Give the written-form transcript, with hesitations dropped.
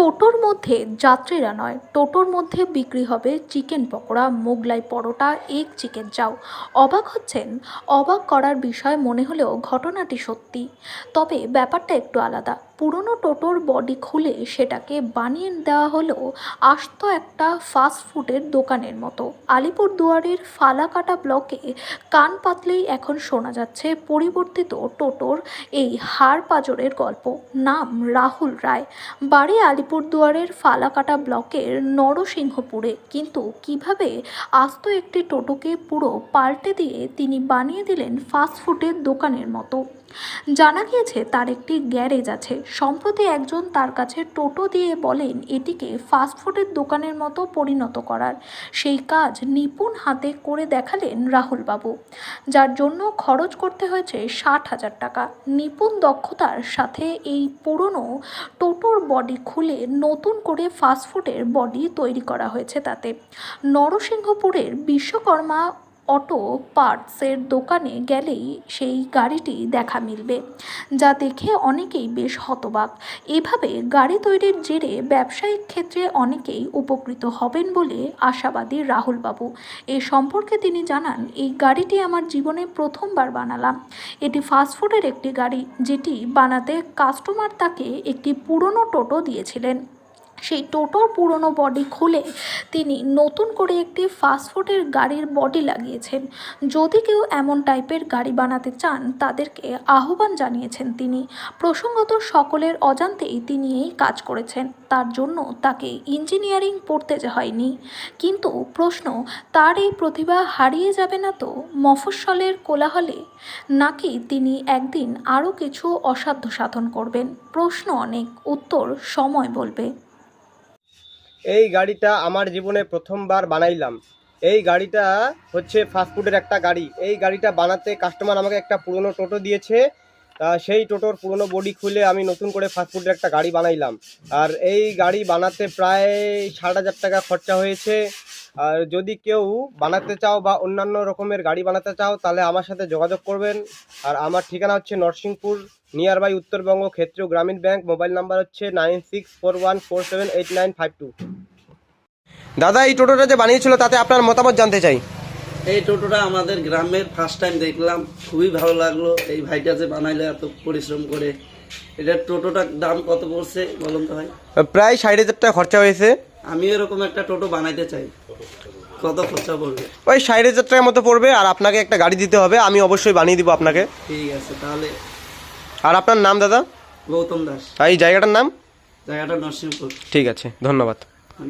টোটোর মধ্যে যাত্রীরা নয়, টোটোর মধ্যে বিক্রি হবে chicken pakora, Mughlai paratha, egg chicken চাও। অবাক হচ্ছেন? অবাক করার বিষয় মনে হলেও ঘটনাটি সত্যি। তবে ব্যাপারটা একটু আলাদা। পুরনো টোটোর বডি খুলে সেটাকে বানিয়ে দেওয়া হলো আস্ত একটা ফাস্ট ফুডের দোকানের মতো। আলিপুরদুয়ারের ফালাকাটা ব্লকে কান পাতলেই এখন শোনা যাচ্ছে পরিবর্তিত টোটোর এই হাড় পাঁজরের গল্প। নাম রাহুল রায়, বাড়ি আলিপুরদুয়ারের ফালাকাটা ব্লকের নরসিংহপুরে। কিন্তু কিভাবে আস্ত একটি টোটোকে পুরো পাল্টে দিয়ে তিনি বানিয়ে দিলেন ফাস্টফুডের দোকানের মতো? জানা গিয়েছে তার একটি গ্যারেজ আছে। সম্প্রতি একজন তার কাছে টোটো দিয়ে বলেন এটিকে ফাস্টফুডের দোকানের মতো পরিণত করার। সেই কাজ নিপুণ হাতে করে দেখালেন রাহুল বাবু, যার জন্য খরচ করতে হয়েছে 60,000 টাকা। নিপুণ দক্ষতার সাথে এই পুরনো টোটোর বডি খুলে নতুন করে ফাস্টফুডের বডি তৈরি করা হয়েছে তাতে। নরসিংহপুরের বিশ্বকর্মা অটো পার্টসের দোকানে গেলেই সেই গাড়িটি দেখা মিলবে, যা দেখে অনেকেই বেশ হতবাক। এভাবে গাড়ি তৈরির জেরে ব্যবসায়িক ক্ষেত্রে অনেকেই উপকৃত হবেন বলে আশাবাদী রাহুল বাবু। এ সম্পর্কে তিনি জানান, এই গাড়িটি আমার জীবনে প্রথমবার বানালাম। এটি ফাস্টফুডের একটি গাড়ি, যেটি বানাতে কাস্টমার তাকে একটি পুরনো টোটো দিয়েছিলেন। সেই টোটোর পুরনো বডি খুলে তিনি নতুন করে একটি ফাস্টফুডের গাড়ির বডি লাগিয়েছেন। যদি কেউ এমন টাইপের গাড়ি বানাতে চান তাদেরকে আহ্বান জানিয়েছেন তিনি। প্রসঙ্গত সকলের অজান্তেই তিনি এই কাজ করেছেন, তার জন্য তাকে ইঞ্জিনিয়ারিং পড়তে হয়নি। কিন্তু প্রশ্ন, তার এই প্রতিভা হারিয়ে যাবে না তো মফস্বলের কোলাহলে? নাকি তিনি একদিন আরও কিছু অসাধ্য সাধন করবেন? প্রশ্ন অনেক, উত্তর সময় বলবে। এই গাড়িটা আমার জীবনে প্রথমবার বানাইলাম। এই গাড়িটা হচ্ছে ফাস্টফুডের একটা গাড়ি। এই গাড়িটা বানাতে কাস্টমার আমাকে একটা পুরনো টোটো দিয়েছে। সেই টোটোর পুরনো বডি খুলে আমি নতুন করে ফাস্টফুডের একটা গাড়ি বানাইলাম। আর এই গাড়ি বানাতে প্রায় 60,000 টাকা খরচা হয়েছে। আর যদি কেউ বানাতে চাও বা অন্যান্য রকমের গাড়ি বানাতে চাও তাহলে আমার সাথে যোগাযোগ করবেন। আর আমার ঠিকানা হচ্ছে নরসিংপুর, নিয়ার বাই উত্তরবঙ্গ ক্ষেত্রীয় গ্রামীণ ব্যাংক। মোবাইল নাম্বার হচ্ছে 9641478952। দাদা, এই টোটোটা যে বানিয়েছিল তাতে আপনার মতামত জানতে চাই। এই টোটোটা আমাদের গ্রামের ফার্স্ট টাইম দেখলাম, খুবই ভালো লাগলো। এই ভাইটা যে বানাইলো এত পরিশ্রম করে। এটার টোটোটার দাম কত পড়ছে বলুন তো ভাই? প্রায় 60,000 টাকা খরচা হয়েছে। আমি এরকম একটা টোটো বানাইতে চাই, কত খরচা পড়বে? ওই 60,000 টাকার মতো পড়বে। আর আপনাকে একটা গাড়ি দিতে হবে, আমি অবশ্যই বানিয়ে দিব আপনাকে। ঠিক আছে তাহলে। আর আপনার নাম দাদা? গৌতম দাস। এই জায়গাটার নাম? জায়গাটা নরসিংপুর। ঠিক আছে, ধন্যবাদ।